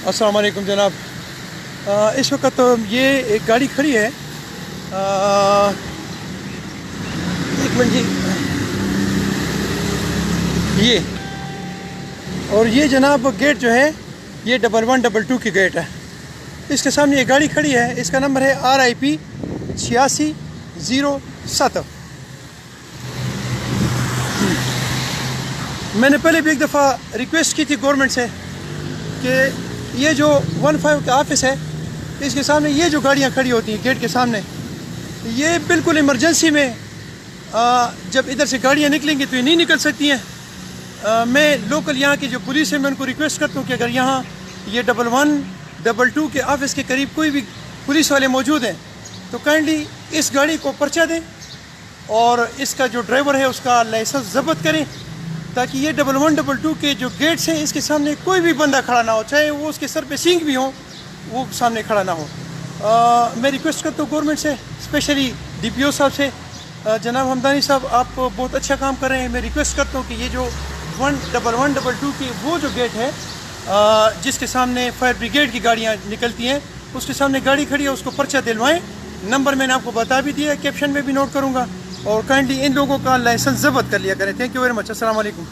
السلام علیکم جناب. اس وقت یہ ایک گاڑی کھڑی ہے. ایک منٹ جی. یہ اور یہ جناب گیٹ جو ہے یہ 1122 کی گیٹ ہے. اس کے سامنے یہ گاڑی کھڑی ہے. اس کا نمبر ہے RIP 8607. میں نے پہلے بھی ایک دفعہ ریکویسٹ کی تھی گورنمنٹ سے کہ یہ جو 15 کا آفس ہے اس کے سامنے یہ جو گاڑیاں کھڑی ہوتی ہیں گیٹ کے سامنے، یہ بالکل ایمرجنسی میں جب ادھر سے گاڑیاں نکلیں گی تو یہ نہیں نکل سکتی ہیں. میں لوکل یہاں کی جو پولیس ہے میں ان کو ریکویسٹ کرتا ہوں کہ اگر یہاں یہ 1122 کے آفس کے قریب کوئی بھی پولیس والے موجود ہیں تو کائنڈلی اس گاڑی کو پرچہ دیں اور اس کا جو ڈرائیور ہے اس کا لائسنس ضبط کریں تاکہ یہ 1122 کے جو گیٹس ہیں اس کے سامنے کوئی بھی بندہ کھڑا نہ ہو، چاہے وہ اس کے سر پہ سینگ بھی ہوں وہ سامنے کھڑا نہ ہو. میں ریکویسٹ کرتا ہوں گورنمنٹ سے، اسپیشلی DPO صاحب سے. جناب حمدانی صاحب آپ بہت اچھا کام کر رہے ہیں. میں ریکویسٹ کرتا ہوں کہ یہ جو 1122 کی وہ جو گیٹ ہے جس کے سامنے فائر بریگیڈ کی گاڑیاں نکلتی ہیں اس کے سامنے گاڑی کھڑی ہے اس کو پرچہ دلوائیں. نمبر میں نے آپ کو بتا بھی دیا ہے، کیپشن میں بھی نوٹ کروں گا. اور کائنڈلی ان لوگوں کا لائسنس ضبط کر لیا کریں. Thank you very much. السلام علیکم.